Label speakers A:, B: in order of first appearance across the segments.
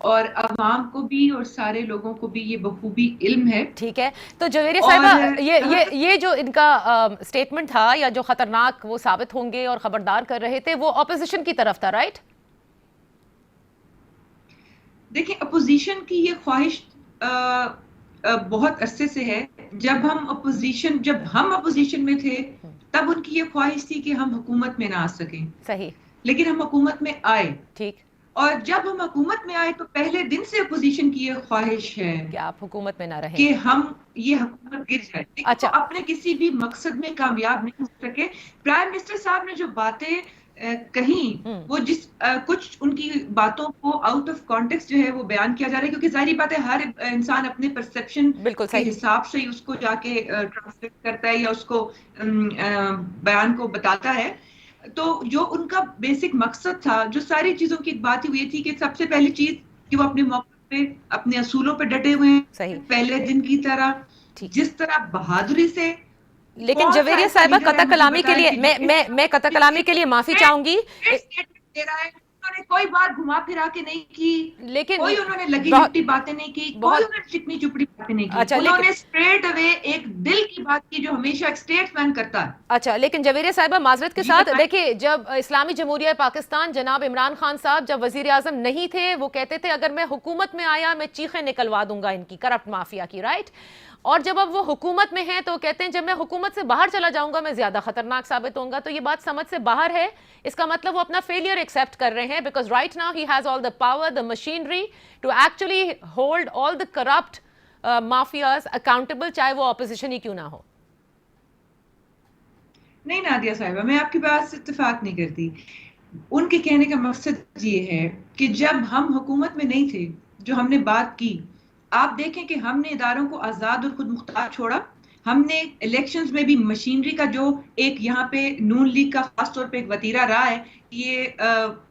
A: اور عوام کو بھی اور سارے لوگوں کو بھی یہ بخوبی علم ہے.
B: ٹھیک ہے. تو جویریہ صاحبہ یہ جو ان کا سٹیٹمنٹ تھا یا جو خطرناک وہ ثابت ہوں گے اور خبردار کر رہے تھے وہ اپوزیشن کی طرف تھا، رائٹ؟
A: دیکھیں اپوزیشن کی یہ خواہش بہت عرصے سے ہے. جب ہم اپوزیشن میں تھے تب ان کی یہ خواہش تھی کہ ہم حکومت میں نہ آ سکیں.
B: صحیح.
A: لیکن ہم حکومت میں آئے.
B: ٹھیک.
A: اور جب ہم حکومت میں آئے تو پہلے دن سے اپوزیشن کی یہ خواہش ہے
B: کہ آپ حکومت میں نہ رہیں،
A: کہ ہم یہ حکومت گر جائے. لیکن
B: اچھا.
A: وہ اپنے کسی بھی مقصد میں کامیاب نہیں ہو سکے. پرائم منسٹر صاحب نے جو باتیں کہیں وہ کچھ ان کی باتوں کو آؤٹ آف کانٹیکسٹ جو ہے وہ بیان کیا جا رہا ہے، کیونکہ ظاہری بات ہے ہر انسان اپنے پرسپشن کے حساب سے ہی اس کو جا کے ٹرانسلیٹ کرتا ہے یا اس کو بیان کو بتاتا ہے. تو جو ان کا بیسک مقصد تھا، جو ساری چیزوں کی ایک بات ہی یہ تھی کہ سب سے پہلی چیز کہ وہ اپنے موقع پہ اپنے اصولوں پہ ڈٹے ہوئے ہیں پہلے دن کی طرح، جس طرح بہادری سے.
B: لیکن جویریہ صاحبہ قطع کلامی کے لیے میں قطع کلامی کے لیے معافی چاہوں گی.
A: انہوں نے کوئی بات گھما پھرا کے نہیں کی،
B: لیکن
A: کوئی انہوں نے لگی لپٹی باتیں نہیں کی، کوئی انہوں نے چکنی چپڑی باتیں نہیں کی. انہوں نے اسٹریٹ اوے ایک دل کی بات کی جو ہمیشہ ایک اسٹیٹ مین کرتا ہے.
B: اچھا. لیکن جویریہ صاحبہ معذرت کے ساتھ دیکھیں، جب اسلامی جمہوریہ پاکستان جناب عمران خان صاحب جب وزیر اعظم نہیں تھے وہ کہتے تھے اگر میں حکومت میں آیا میں چیخیں نکلوا دوں گا ان کی کرپٹ مافیا کی، رائٹ؟ اور جب اب وہ حکومت میں ہیں تو کہتے ہیں جب میں حکومت سے باہر چلا جاؤں گا میں زیادہ خطرناک ثابت ہوں گا. تو یہ بات سمجھ سے باہر ہے. اس کا مطلب وہ اپنا فیلئر ایکسیپٹ کر رہے ہیں because right now he has all the power, the machinery to actually hold all the corrupt mafias accountable, چاہے وہ اپوزیشن ہی کیوں نہ ہو.
A: نہیں نادیہ صاحبہ، میں آپ کی بات سے اتفاق نہیں کرتی. ان کے کہنے کا مقصد یہ ہے کہ جب ہم حکومت میں نہیں تھے، جو ہم نے بات کی، آپ دیکھیں کہ ہم نے اداروں کو آزاد اور خود مختار چھوڑا. ہم نے الیکشنز میں بھی مشینری کا جو ایک یہاں پہ نون لیگ کا خاص طور پہ ایک وتیرہ رہا ہے یہ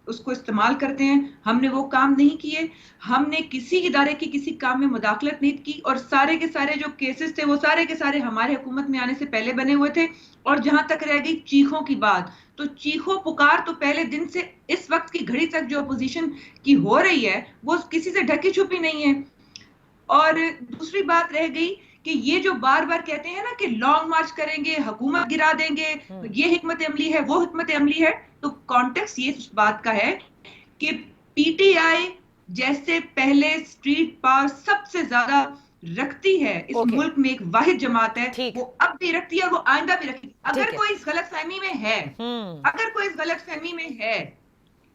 A: اس کو استعمال کرتے ہیں، ہم نے وہ کام نہیں کیے. ہم نے کسی ادارے کی کسی کام میں مداخلت نہیں کی اور سارے کے سارے جو کیسز تھے وہ سارے کے سارے ہمارے حکومت میں آنے سے پہلے بنے ہوئے تھے. اور جہاں تک رہ گئی چیخوں کی بات، تو چیخوں پکار تو پہلے دن سے اس وقت کی گھڑی تک جو اپوزیشن کی ہو رہی ہے وہ کسی سے ڈھکی چھپی نہیں ہے. اور دوسری بات رہ گئی کہ یہ جو بار بار کہتے ہیں نا کہ لانگ مارچ کریں گے، حکومت گرا دیں گے، یہ حکمت عملی ہے وہ حکمت عملی ہے، تو کانٹیکس یہ اس بات کا ہے کہ پی ٹی آئی جیسے پہلے اسٹریٹ پاور سب سے زیادہ رکھتی ہے اس ملک میں، ایک واحد جماعت ہے، وہ اب بھی رکھتی ہے اور وہ آئندہ بھی رکھتی ہے. اگر کوئی اس غلط فہمی میں ہے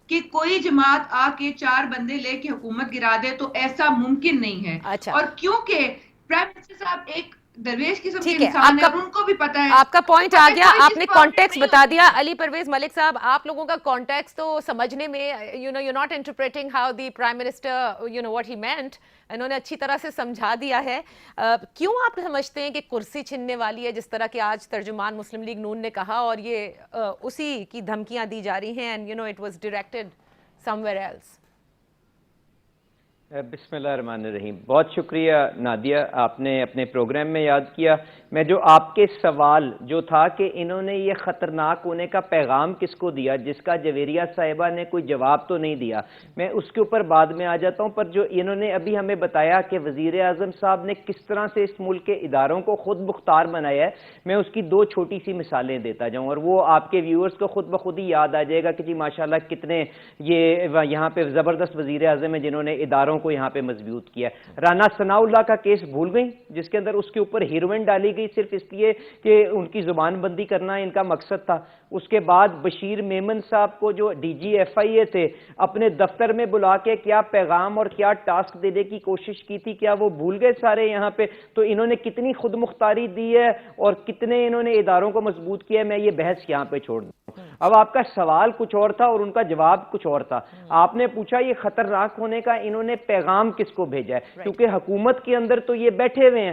A: کہ کوئی جماعت آ کے 4 بندے لے کے حکومت گرا دے تو ایسا ممکن نہیں ہے. اور کیونکہ پرائم منسٹر صاحب ایک درویش قسم کے انسان ہیں اور ان کو بھی پتا ہے.
B: آپ کا پوائنٹ آ گیا، آپ نے کانٹیکس بتا دیا. علی پرویز ملک صاحب، آپ لوگوں کا کانٹیکس تو سمجھنے میں you're not interpreting how the prime minister what he meant. انہوں نے اچھی طرح سے سمجھا دیا ہے. کیوں آپ سمجھتے ہیں کہ کرسی چھننے والی ہے جس طرح کہ آج ترجمان مسلم لیگ نون نے کہا اور یہ اسی کی دھمکیاں دی جا رہی ہیں and it was directed somewhere else.
C: بسم اللہ الرحمن الرحیم. بہت شکریہ نادیہ، آپ نے اپنے پروگرام میں یاد کیا. میں جو آپ کے سوال جو تھا کہ انہوں نے یہ خطرناک ہونے کا پیغام کس کو دیا، جس کا جویریہ صاحبہ نے کوئی جواب تو نہیں دیا، میں اس کے اوپر بعد میں آ جاتا ہوں. پر جو انہوں نے ابھی ہمیں بتایا کہ وزیر اعظم صاحب نے کس طرح سے اس ملک کے اداروں کو خود مختار بنایا ہے، میں اس کی 2 چھوٹی سی مثالیں دیتا جاؤں اور وہ آپ کے ویورز کو خود بخود ہی یاد آ جائے گا کہ جی ماشاءاللہ کتنے یہ یہاں پہ زبردست وزیر اعظم ہیں جنہوں نے اداروں کو یہاں پہ مضبوط کیا. رانا ثناء اللہ کا کیس بھول گئی جس کے اندر اس کے اوپر ہیروئن ڈالی گئی صرف اس لیے کہ ان کی زبان بندی کرنا ان کا مقصد تھا. اس کے بعد بشیر میمن صاحب کو جو ڈی جی ایف آئی اے تھے اپنے دفتر میں بلا کے کیا پیغام اور کیا ٹاسک دینے کی کوشش کی تھی، کیا وہ بھول گئے سارے یہاں پہ؟ تو انہوں نے کتنی خود مختاری دی ہے اور کتنے انہوں نے اداروں کو مضبوط کیا ہے، میں یہ بحث یہاں پہ چھوڑ دوں. اب آپ کا سوال کچھ اور تھا اور ان کا جواب کچھ اور تھا. آپ نے پوچھا یہ خطرناک ہونے کا انہوں نے پیغام کس کو بھیجا ہے، کیونکہ حکومت کے اندر تو یہ بیٹھے ہوئے ہیں.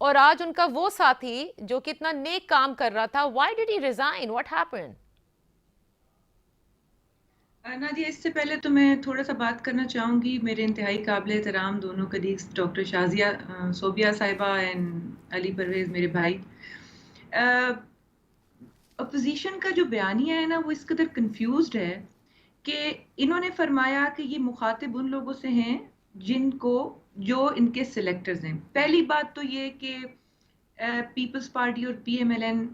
B: اور آج ان کا وہ ساتھی جو کتنا نیک کام کر رہا تھا, why did he resign? What happened?
A: Nadia, اس سے پہلے تو میں تھوڑا سا بات کرنا چاہوں گی. میرے انتہائی قابل احترام دونوں کلیگز ڈاکٹر شازیہ صوبیہ صاحبہ اینڈ علی پرویز میرے بھائی, اپوزیشن کا جو بیانیہ ہے نا وہ اس قدر کنفیوزڈ ہے کہ انہوں نے فرمایا کہ یہ مخاطب ان لوگوں سے ہیں جو ان کے سلیکٹرز ہیں. پہلی بات تو یہ کہ پیپلز پارٹی اور پی ایم ایل این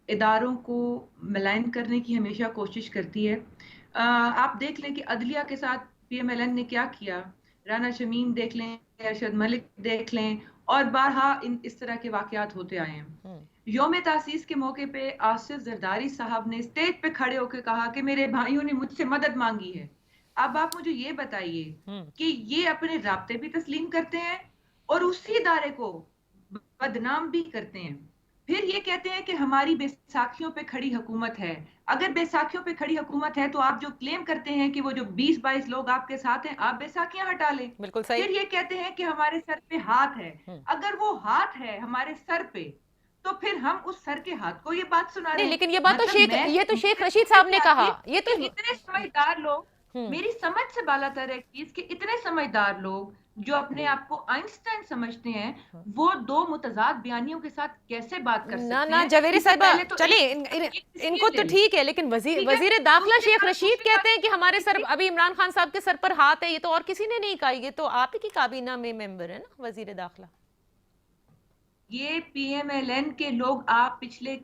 A: اداروں کو ملائن کرنے کی ہمیشہ کوشش کرتی ہے. آپ دیکھ لیں کہ عدلیہ کے ساتھ پی ایم ایل این نے کیا کیا, رانا شمیم دیکھ لیں, ارشد ملک دیکھ لیں, اور بارہا اس طرح کے واقعات ہوتے آئے ہیں. یوم تاسیس کے موقع پہ آصف زرداری صاحب نے اسٹیج پہ کھڑے ہو کے کہا کہ میرے بھائیوں نے مجھ سے مدد مانگی ہے. اب آپ مجھے یہ بتائیے کہ یہ اپنے رابطے بھی تسلیم کرتے ہیں اور اسی ادارے کو بدنام بھی کرتے ہیں. پھر یہ کہتے ہیں کہ ہماری بیساکھیوں پہ کھڑی حکومت ہے. اگر بیساکھیوں پہ کھڑی حکومت ہے تو آپ جو کلیم کرتے ہیں کہ وہ جو 20-22 لوگ آپ کے ساتھ ہیں, آپ بیساکھیاں ہٹا لیں.
B: بالکل صحیح.
A: پھر یہ کہتے ہیں کہ ہمارے سر پہ ہاتھ ہے. اگر وہ ہاتھ ہے ہمارے سر پہ تو پھر ہم اس سر کے ہاتھ کو یہ بات سنا رہے ہیں.
B: لیکن یہ بات تو شیخ رشید صاحب نے کہا. یہ تو
A: اتنے سمجھدار لوگ, میری سمجھ سے بالا تر ہے چیز کہ اتنے سمجھدار لوگ جو اپنے آپ کو آئنسٹائن سمجھتے ہیں, وہ دو متضاد بیانیوں کے ساتھ کیسے بات کر سکتے ہیں؟
B: نا جویری صاحبہ, چلیے ان کو تو ٹھیک ہے, لیکن وزیر داخلہ شیخ رشید کہتے ہیں کہ ہمارے سر ابھی عمران خان صاحب کے سر پر ہاتھ ہے. یہ تو اور کسی نے نہیں کہا, یہ تو آپ ہی کی کابینہ میں ممبر ہے نا وزیر داخلہ.
A: یہ پی ایم ایل این کے لوگ, آپ پچھلے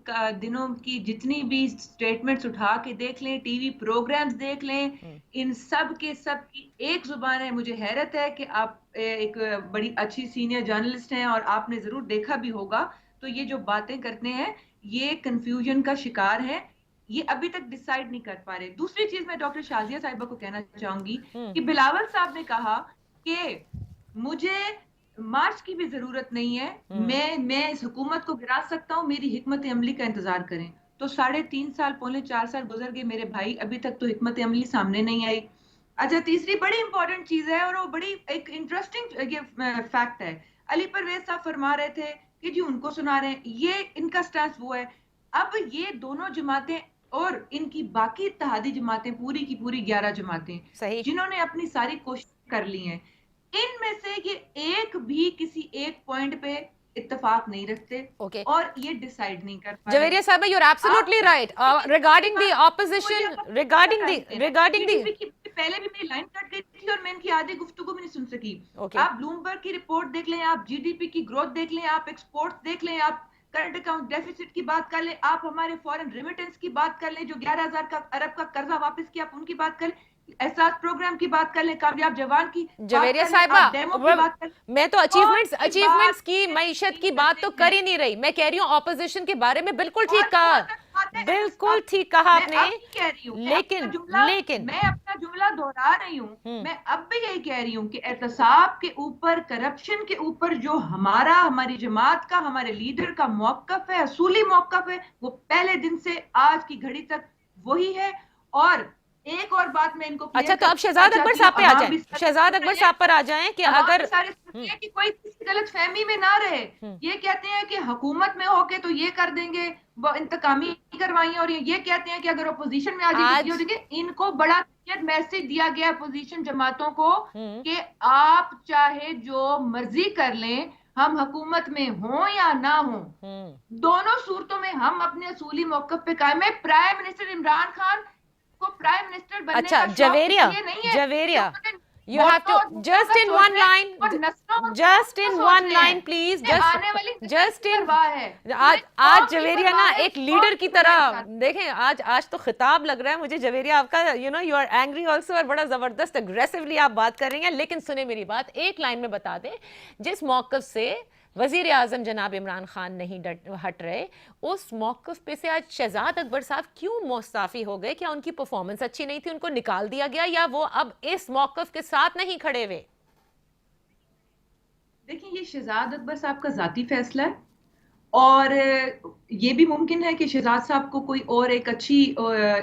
A: دنوں کی جتنی بھی سٹیٹمنٹس اٹھا کے دیکھ لیں, ٹی وی پروگرامز دیکھ لیں, ان سب کے سب کی ایک زبان ہے. مجھے حیرت ہے کہ آپ ایک بڑی اچھی سینئر جرنلسٹ ہیں اور آپ نے ضرور دیکھا بھی ہوگا, تو یہ جو باتیں کرتے ہیں یہ کنفیوژن کا شکار ہے. یہ ابھی تک ڈیسائیڈ نہیں کر پا رہے. دوسری چیز میں ڈاکٹر شازیہ صاحبہ کو کہنا چاہوں گی کہ بلاول صاحب نے کہا کہ مجھے مارچ کی بھی ضرورت نہیں ہے, میں اس حکومت کو گرا سکتا ہوں, میری حکمت عملی کا انتظار کریں. تو 3.5 سال 4 سال گزر گئے میرے بھائی, ابھی تک تو حکمت عملی سامنے نہیں آئی. اچھا, تیسری بڑی امپورٹنٹ چیز ہے اور وہ بڑی ایک انٹرسٹنگ فیکٹ ہے. علی پرویز صاحب فرما رہے تھے کہ جی ان کو سنا رہے ہیں, یہ ان کا سٹانس وہ ہے. اب یہ دونوں جماعتیں اور ان کی باقی اتحادی جماعتیں, پوری کی پوری 11 جماعتیں جنہوں نے اپنی ساری کوشش کر لی ہیں, ان میں سے یہ ایک بھی کسی ایک پوائنٹ پہ اتفاق نہیں رکھتے اور یہ ڈیسائیڈ نہیں کر پاتے.
B: جویریہ صاحبہ, you are absolutely right regarding the opposition, regarding the
A: پہلے بھی میری لائن کٹ گئی تھی اور میں ان کی آدھی گفتگو بھی نہیں سن سکی. آپ بلومبرگ کی رپورٹ دیکھ لیں, آپ جی ڈی پی کی گروتھ دیکھ لیں, آپ ایکسپورٹ دیکھ لیں, آپ کرنٹ اکاؤنٹ ڈیفیسٹ کی بات کر لیں, آپ ہمارے فورن ریمیٹنس کی بات کر لیں, جو 11,000 ارب کا قرضہ واپس کیا, آپ ان کی بات کر لیں, احساس پروگرام کی بات کر لیں, کامیاب جوان کی.
B: جویریہ صاحبہ, میں تو اچیومنٹس کی معیشت کی بات تو کر ہی نہیں رہی, میں کہہ رہی ہوں اپوزیشن کے بارے میں بالکل ٹھیک کہا, بالکل ٹھیک کہا آپ نے, لیکن
A: میں اپنا جملہ دہرا رہی ہوں, میں اب بھی یہی کہہ رہی ہوں کہ احتساب کے اوپر, کرپشن کے اوپر جو ہماری جماعت کا, ہمارے لیڈر کا موقف ہے, اصولی موقف ہے, وہ پہلے دن سے آج کی گھڑی تک وہی ہے. اور ایک اور بات میں ان کو,
B: اچھا تو اب شہزاد اکبر صاحب پہ آ جائیں, شہزاد اکبر صاحب پر آ جائیں کہ اگر
A: کوئی کسی غلط فہمی میں نہ رہے. یہ کہتے ہیں کہ حکومت میں ہو کے تو یہ کر دیں گے, انتقامی کروائیاں, اور یہ کہتے ہیں کہ اگر اپوزیشن میں آ جائیں گے. ان کو بڑا میسج دیا گیا اپوزیشن جماعتوں کو کہ آپ چاہے جو مرضی کر لیں, ہم حکومت میں ہوں یا نہ ہوں, دونوں صورتوں میں ہم اپنے اصولی موقف پہ قائم ہیں. پرائم منسٹر عمران خان کو پرائم منسٹر بننے کا شوق
B: Javeria, you have to just in one line please, just in آج جویریہ نا ایک لیڈر کی طرح دیکھیں, آج تو خطاب لگ رہا ہے مجھے جویریہ آپ کا, you are angry also, اور بڑا زبردست اگریسولی آپ بات کر رہی ہیں. لیکن سنیں میری بات, ایک لائن میں بتا دیں, جس موقف سے وزیر اعظم جناب عمران خان نہیں ہٹ رہے, اس موقف پہ سے آج شہزاد اکبر صاحب کیوں مستعفی ہو گئے؟ کیا ان کی پرفارمنس اچھی نہیں تھی, ان کو نکال دیا گیا, یا وہ اب اس موقف کے ساتھ نہیں کھڑے ہوئے؟
A: دیکھیں, یہ شہزاد اکبر صاحب کا ذاتی فیصلہ ہے, اور یہ بھی ممکن ہے کہ شہزاد صاحب کو کوئی اور ایک اچھی,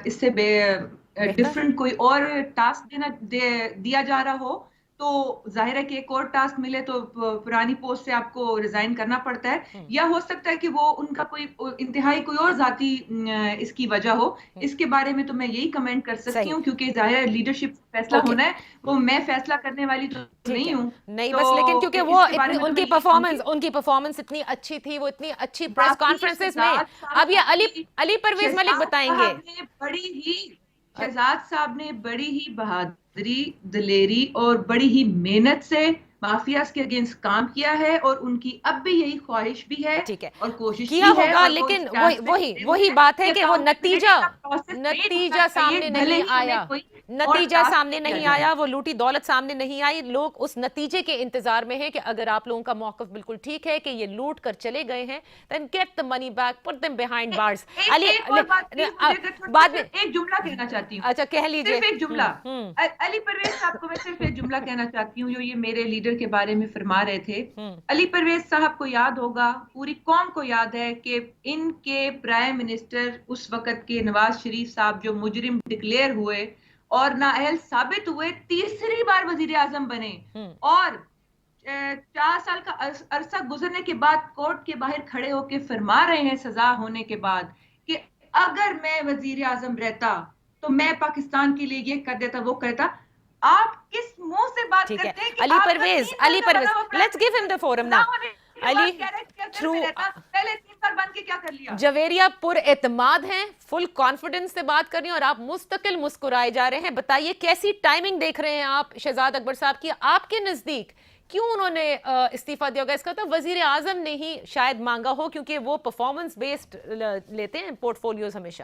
A: اس سے ڈفرنٹ کوئی اور ٹاسک دیا جا رہا ہو, تو ظاہر ہے کہ ایک اور ٹاسک ملے تو پرانی پوسٹ سے آپ کو ریزائن کرنا پڑتا ہے، یا ہو سکتا ہے کہ وہ ان کا کوئی انتہائی کوئی اور ذاتی اس کی وجہ ہو. اس کے بارے میں تو میں یہی کمنٹ کر سکتی ہوں، کیونکہ ظاہر ہے لیڈرشپ فیصلہ ہونا ہے، وہ میں فیصلہ کرنے والی تو نہیں ہوں.
B: نہیں بس لیکن کیونکہ وہ ان کی پرفارمنس اتنی اچھی تھی، وہ اتنی اچھی پریس کانفرنسز میں. اب یہ علی پرویز ملک بتائیں گے.
A: شہزاد صاحب نے بڑی ہی بہادری، دلیری اور بڑی ہی محنت سے مافیاز کے اگینسٹ کام کیا ہے، اور ان کی اب بھی یہی خواہش بھی ہے اور کوشش
B: کیا
A: بھی ہے.
B: ہوگا، لیکن وہی بات ہے کہ وہ نتیجہ سامنے نہیں آیا. نتیجہ سامنے نہیں آیا، وہ لوٹی دولت سامنے نہیں آئی. لوگ اس نتیجے کے انتظار میں ہیں کہ اگر آپ لوگوں کا موقف بالکل ٹھیک ہے کہ یہ لوٹ کر چلے گئے ہیں then get the money back, put them behind bars. بعد میں
A: ایک جملہ کہنا چاہتی ہوں.
B: اچھا کہہ لیجئے.
A: صرف ایک جملہ. علی پرویز صاحب کو میں صرف ایک جملہ کہنا چاہتی ہوں جو یہ میرے لیڈر کے بارے میں فرما رہے تھے. علی پرویز صاحب کو یاد ہوگا، پوری قوم کو یاد ہے کہ ان کے پرائم منسٹر اس وقت کے نواز شریف صاحب جو مجرم ڈکلیئر ہوئے اور نااہل ثابت ہوئے، تیسری بار وزیر اعظم بنے، اور 4 سال کا عرصہ گزرنے کے بعد کورٹ کے باہر کھڑے ہو کے فرما رہے ہیں سزا ہونے کے بعد کہ اگر میں وزیر اعظم رہتا تو میں پاکستان کے لیے یہ کر دیتا، وہ کرتا. آپ کس منہ سے بات کرتے ہیں کہ
B: علی پرویز لیٹس گیو ہم دی فورم نا. علی تھرو
A: پہلے 3 سال بن کے کیا کر لیا.
B: جویریہ پر اعتماد ہیں، فل کانفیڈنس سے بات کر رہی ہیں اور آپ مستقل مسکرائے جا رہے ہیں. بتائیے کیسی ٹائمنگ دیکھ رہے ہیں آپ شہزاد اکبر صاحب کی؟ آپ کے نزدیک کیوں انہوں نے استعفیٰ دیا ہوگا؟ اس کا تو وزیر اعظم نے ہی شاید مانگا ہو، کیونکہ وہ پرفارمنس بیسڈ لیتے ہیں پورٹ فولیوز ہمیشہ.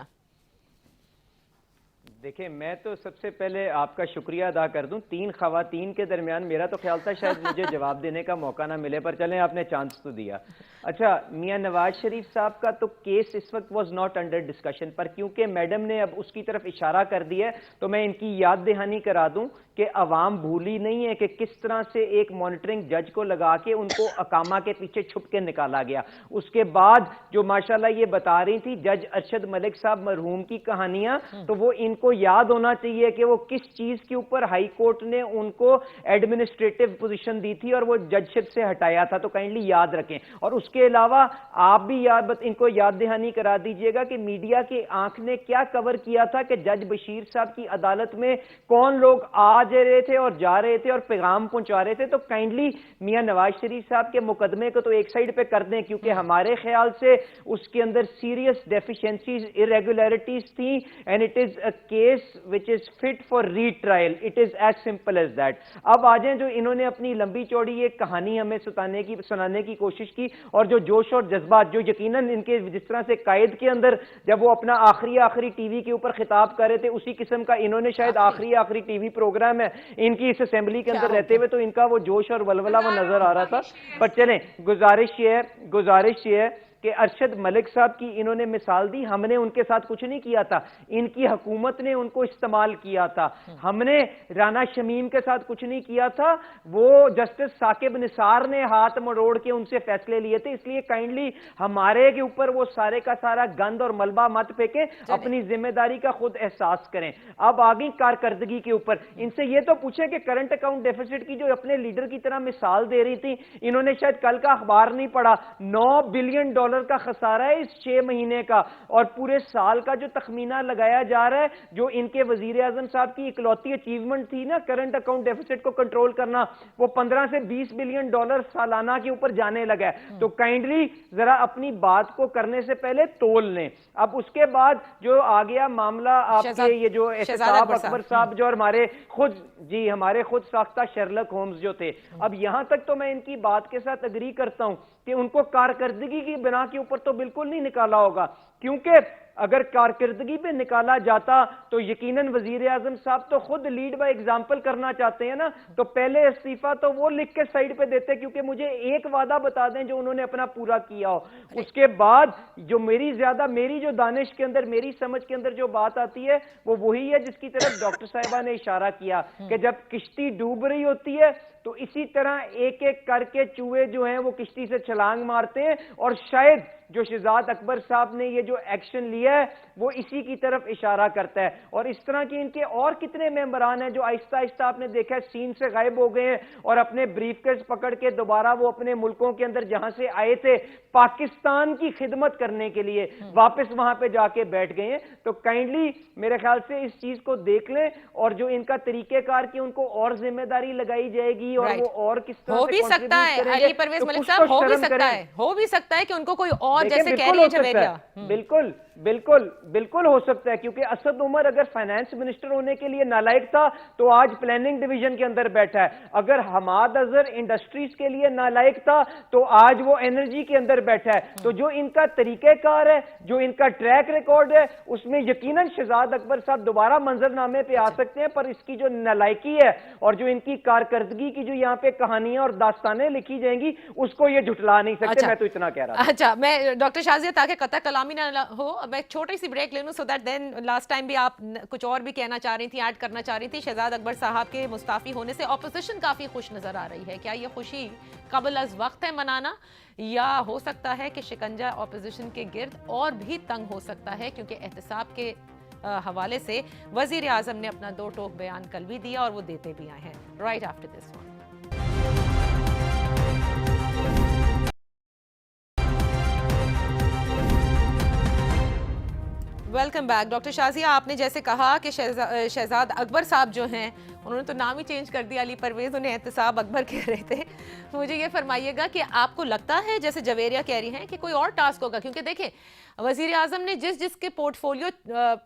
C: دیکھیں میں تو سب سے پہلے آپ کا شکریہ ادا کر دوں. 3 خواتین کے درمیان میرا تو خیال تھا شاید مجھے جواب دینے کا موقع نہ ملے، پر چلیں آپ نے چانس تو دیا. اچھا، میاں نواز شریف صاحب کا تو کیس اس وقت واز ناٹ انڈر ڈسکشن، پر کیونکہ میڈم نے اب اس کی طرف اشارہ کر دیا ہے تو میں ان کی یاد دہانی کرا دوں کہ عوام بھولی نہیں ہے کہ کس طرح سے ایک مانیٹرنگ جج کو لگا کے ان کو اقامہ کے پیچھے چھپ کے نکالا گیا. اس کے بعد جو ماشاءاللہ یہ بتا رہی تھی جج ارشد ملک صاحب مرحوم کی کہانیاں، تو وہ ان کو یاد ہونا چاہیے کہ وہ کس چیز کے اوپر ہائی کورٹ نے ان کو ایڈمنسٹریٹو پوزیشن دی تھی اور وہ جج شپ سے ہٹایا تھا. تو کائنڈلی یاد رکھیں. اور اس کے علاوہ آپ بھی ان کو یاد دہانی کرا دیجئے گا کہ میڈیا کی آنکھ نے کیا کور کیا تھا کہ جج بشیر صاحب کی عدالت میں کون لوگ آ رہے تھے اور جا رہے تھے اور پیغام پہنچا رہے تھے. تو کائنڈلی میاں نواز شریف صاحب کے مقدمے کو تو ایک سائیڈ پہ کر دیں، کیونکہ ہمارے خیال سے اس کے اندر سیریس ڈیفیشنسیز، irregularities تھیں، and it is a case which is fit for retrial. It is as simple as that. اب آ جائیں جو انہوں نے اپنی لمبی چوڑی ایک کہانی ہمیں سنانے کی کوشش کی، اور جو جوش اور جذبات جو یقیناً ان کے جس طرح سے قائد کے اندر جب وہ اپنا آخری ٹی وی کے اوپر خطاب کر رہے تھے، اسی قسم کا انہوں نے شاید آخری ٹی وی پروگرام ہے ان کی اس اسمبلی کے اندر رہتے ہوئے، تو ان کا وہ جوش اور ولولہ وہ نظر آ رہا تھا. پر چلیں گزارش یہ ہے کہ ارشد ملک صاحب کی انہوں نے مثال دی. ہم نے ان کے ساتھ کچھ نہیں کیا تھا، ان کی حکومت نے ان کو استعمال کیا تھا. ہم نے رانا شمیم کے ساتھ کچھ نہیں کیا تھا، وہ جسٹس ثاقب نثار نے ہاتھ مروڑ کے ان سے فیصلے لیے تھے. اس لیے کائنڈلی ہمارے کے اوپر وہ سارے کا سارا گند اور ملبہ مت پھینکیں، اپنی ذمہ داری کا خود احساس کریں. اب آگئی کارکردگی کے اوپر ان سے یہ تو پوچھیں کہ کرنٹ اکاؤنٹ ڈیفیسٹ کی جو اپنے لیڈر کی طرح مثال دے رہی تھی، انہوں نے شاید کل کا اخبار نہیں پڑھا. $9 بلین کا خسارہ ہے اس 6 مہینے کا، اور پورے سال کا جو تخمینہ لگایا جا رہا ہے، جو ان کے وزیر اعظم صاحب کی اکلوتی اچیومنٹ تھی نا کرنٹ اکاؤنٹ ڈیفیسٹ کو کنٹرول کرنا، وہ $15 سے $20 بلین سالانہ کے اوپر جانے لگا ہے. تو کائنڈلی ذرا اپنی بات کو کرنے سے پہلے تول لیں. اب اس کے بعد جو آ گیا معاملہ آپ کے یہ جو احتساب اکبر صاحب جو ہمارے خود ساختہ شرلک ہومز جو تھے، اب یہاں تک تو میں ان کی بات کے ساتھ اگری کرتا ہوں کہ ان کو کارکردگی کی بنا کے اوپر تو بالکل نہیں نکالا ہوگا، کیونکہ اگر کارکردگی پہ نکالا جاتا تو یقیناً وزیر اعظم صاحب تو خود لیڈ بائی ایگزامپل کرنا چاہتے ہیں نا، تو پہلے استعفیٰ تو وہ لکھ کے سائیڈ پہ دیتے کیونکہ مجھے ایک وعدہ بتا دیں جو انہوں نے اپنا پورا کیا ہو. اس کے بعد جو میری جو دانش کے اندر، میری سمجھ کے اندر جو بات آتی ہے وہ وہی ہے جس کی طرف ڈاکٹر صاحبہ نے اشارہ کیا کہ جب کشتی ڈوب رہی ہوتی ہے تو اسی طرح ایک ایک کر کے چوہے جو ہیں وہ کشتی سے چھلانگ مارتے ہیں، اور شاید جو شہزاد اکبر صاحب نے یہ جو ایکشن لیا ہے وہ اسی کی طرف اشارہ کرتا ہے. اور اس طرح کی ان کے اور کتنے ممبران ہیں جو آہستہ آہستہ آپ نے دیکھا ہے سین سے غائب ہو گئے ہیں، اور اپنے بریف کیس پکڑ کے دوبارہ وہ اپنے ملکوں کے اندر جہاں سے آئے تھے پاکستان کی خدمت کرنے کے لیے واپس وہاں پہ جا کے بیٹھ گئے ہیں. تو کائنڈلی میرے خیال سے اس چیز کو دیکھ لیں، اور جو ان کا طریقہ کار کی ان کو اور ذمہ داری لگائی جائے گی اور وہ اور کس طرح
B: ہو بھی سکتا ہے علی پرویز ملک صاحب، ہو بھی سکتا ہے کہ ان کو کوئی اور جیسے کہہ رہی ہے جویریہ،
C: بالکل بالکل بالکل ہو سکتا ہے، کیونکہ اسد عمر اگر فائنانس منسٹر ہونے کے لیے نالائق تھا تو آج پلاننگ ڈویژن کے اندر بیٹھا ہے. اگر حماد اظہر انڈسٹریز کے لیے نالائق تھا تو آج وہ انرجی کے اندر بیٹھا ہے. تو جو ان کا طریقہ کار ہے، جو ان کا ٹریک ریکارڈ ہے، اس میں یقیناً شہزاد اکبر صاحب دوبارہ منظر نامے پہ آ سکتے ہیں، پر اس کی جو نالائکی ہے اور جو ان کی کارکردگی کی جو یہاں پہ کہانیاں اور داستانیں لکھی جائیں گی اس کو یہ جھٹلا نہیں سکتے. میں تو اتنا کہہ رہا تھا.
B: اچھا، میں ڈاکٹر شازیہ تاکہ قطع کلامی نہ ہو میں ایک چھوٹی سی بریک لے لوں، so that then last time بھی آپ کچھ اور بھی کہنا چاہ رہی تھی، ایڈ کرنا چاہ رہی تھی. شہزاد اکبر صاحب کے مستعفی ہونے سے اپوزیشن کافی خوش نظر آ رہی ہے. کیا یہ خوشی قبل از وقت ہے منانا، یا ہو سکتا ہے کہ شکنجہ اپوزیشن کے گرد اور بھی تنگ ہو سکتا ہے؟ کیونکہ احتساب کے حوالے سے وزیر اعظم نے اپنا دو ٹوک بیان کل بھی دیا اور وہ دیتے بھی آئے ہیں. Right after this one. Welcome back. Doctor Shazia, آپ نے جیسے کہا کہ شہزاد اکبر صاحب جو ہیں انہوں نے تو نام ہی چینج کر دیا، علی پرویز انہیں احتساب اکبر کہہ رہے تھے. مجھے یہ فرمائیے گا کہ آپ کو لگتا ہے جیسے جویریہ کہہ رہی ہیں کہ کوئی اور ٹاسک ہوگا؟ کیونکہ دیکھیں وزیر اعظم نے جس کے پورٹ فولیو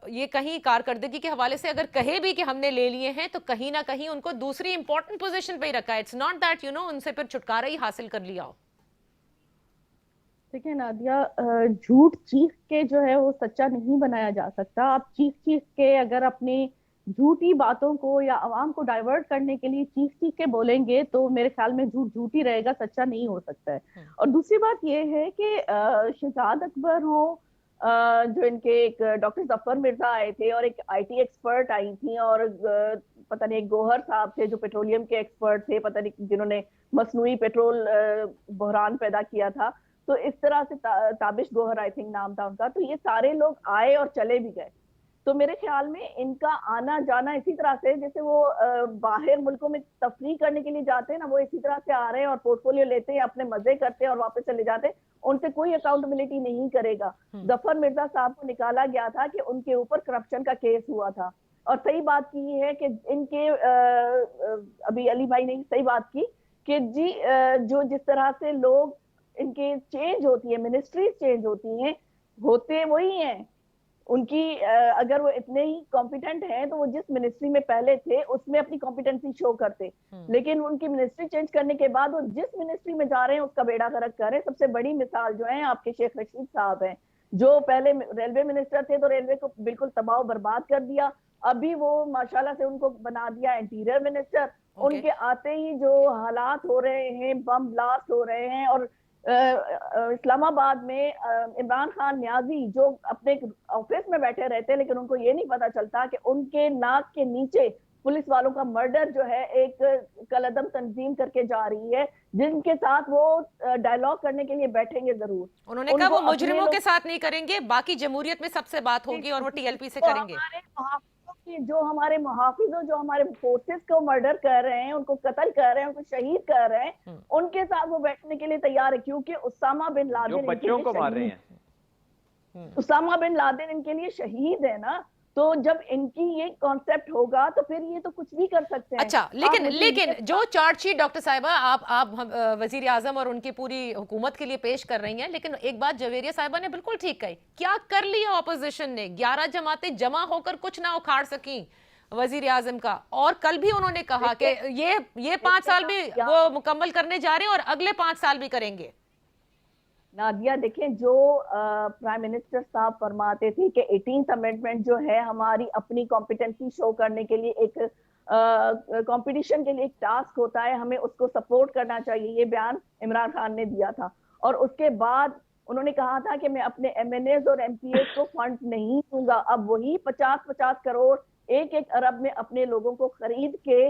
B: یہ کہیں کارکردگی کے حوالے سے اگر کہے بھی کہ ہم نے لے لیے ہیں تو کہیں نہ کہیں ان کو دوسری امپورٹنٹ پوزیشن پہ ہی رکھا ہے. اٹس ناٹ دیٹ ان سے پھر چھٹکارا ہی حاصل کر لیا ہو.
D: دیکھیں نادیہ، جھوٹ چیخ کے جو ہے وہ سچا نہیں بنایا جا سکتا. آپ چیخ کے اگر اپنی جھوٹی باتوں کو یا عوام کو ڈائیورٹ کرنے کے لیے چیخ کے بولیں گے تو میرے خیال میں جھوٹ ہی رہے گا، سچا نہیں ہو سکتا ہے. اور دوسری بات یہ ہے کہ شہزاد اکبر ہو، جو ان کے ایک ڈاکٹر ظفر مرزا آئے تھے اور ایک آئی ٹی ایکسپرٹ آئی تھیں، اور پتہ نہیں ایک گوہر صاحب تھے جو پیٹرولیم کے ایکسپرٹ تھے، پتہ نہیں جنہوں نے مصنوعی پیٹرول بحران پیدا کیا تھا. تو اس طرح سے تابش گوہر آئی تھنک نام تھا ان کا. تو یہ سارے لوگ آئے اور چلے بھی گئے. تو میرے خیال میں ان کا آنا جانا اسی طرح سے جیسے وہ باہر ملکوں میں تفریح کرنے کے لیے جاتے ہیں نا، وہ اسی طرح سے آ رہے ہیں اور پورٹ فولیو لیتے ہیں، اپنے مزے کرتے ہیں اور واپس چلے جاتے ہیں. ان سے کوئی اکاؤنٹیبلٹی نہیں کرے گا. ظفر مرزا صاحب کو نکالا گیا تھا کہ ان کے اوپر کرپشن کا کیس ہوا تھا. اور صحیح بات کی یہ ہے کہ ان کے ابھی علی بھائی نے صحیح بات کی کہ جی جو جس طرح سے لوگ ان کے چینج ہوتی ہے، منسٹریز چینج ہوتی ہیں، ہوتے وہی ہیں. ان کی اگر وہ اتنے ہی کمپیٹنٹ ہیں تو وہ جس منسٹری میں پہلے تھے اس میں اپنی کمپیٹنسی شو کرتے، لیکن ان کی منسٹری چینج کرنے کے بعد وہ جس منسٹری میں جا رہے ہیں اس کا بیڑا غرق کر رہے ہیں. سب سے بڑی مثال جو ہے آپ کے شیخ رشید صاحب ہیں، جو پہلے ریلوے منسٹر تھے تو ریلوے کو بالکل تباہ و برباد کر دیا. ابھی وہ ماشاءاللہ سے ان کو بنا دیا انٹیریئر منسٹر. ان کے آتے ہی جو حالات ہو رہے ہیں، بم بلاسٹ ہو رہے ہیں. اور اسلام آباد میں عمران خان نیازی جو اپنے آفس میں بیٹھے رہتے لیکن ان کو یہ نہیں پتا چلتا کہ ان کے ناک کے نیچے پولیس والوں کا مرڈر جو ہے ایک کالعدم تنظیم کر کے جا رہی ہے، جن کے ساتھ وہ ڈائیلاگ کرنے کے لیے بیٹھیں گے ضرور.
B: انہوں نے کہا وہ مجرموں کے ساتھ نہیں کریں گے، باقی جمہوریت میں سب سے بات ہوگی اور وہ ٹی ایل پی سے کریں گے.
D: جو ہمارے محافظوں جو ہمارے فورسز کو مرڈر کر رہے ہیں، ان کو قتل کر رہے ہیں، ان کو شہید کر رہے ہیں، ان کے ساتھ وہ بیٹھنے کے لیے تیار ہے. کیونکہ اسامہ بن لادن
C: بچوں کو مار رہے ہیں،
D: اسامہ بن لادن ان کے لیے شہید ہے نا. تو جب ان کی یہ کانسیپٹ ہوگا تو پھر یہ تو کچھ بھی کر سکتے ہیں.
B: اچھا، لیکن جو چارج شیٹ ڈاکٹر صاحبہ آپ وزیر اعظم اور ان کی پوری حکومت کے لیے پیش کر رہی ہیں، لیکن ایک بات جویریہ صاحبہ نے بالکل ٹھیک کہی. کیا کر لیا اپوزیشن نے؟ 11 جماعتیں جمع ہو کر کچھ نہ اکھاڑ سکیں وزیر اعظم کا. اور کل بھی انہوں نے کہا کہ یہ 5 سال بھی وہ مکمل کرنے جا رہے ہیں اور اگلے 5 سال بھی کریں گے.
D: نادیہ دیکھیں، جو پرائم منسٹر صاحب فرماتے تھے کہ 18th امینڈمنٹ جو ہے ہماری اپنی کمپیٹنسی شو کرنے کے لیے ایک کمپٹیشن کے لیے ایک ٹاسک ہوتا ہے، ہمیں اس کو سپورٹ کرنا چاہیے، یہ بیان عمران خان نے دیا تھا. اور اس کے بعد انہوں نے کہا تھا کہ میں اپنے ایم این ایز اور ایم پی ایز کو فنڈ نہیں دوں گا. اب وہی 50 کروڑ 1 ارب میں اپنے لوگوں کو خرید کے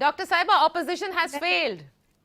B: Dr. Saiba, opposition has failed.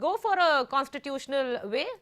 B: go for a constitutional way,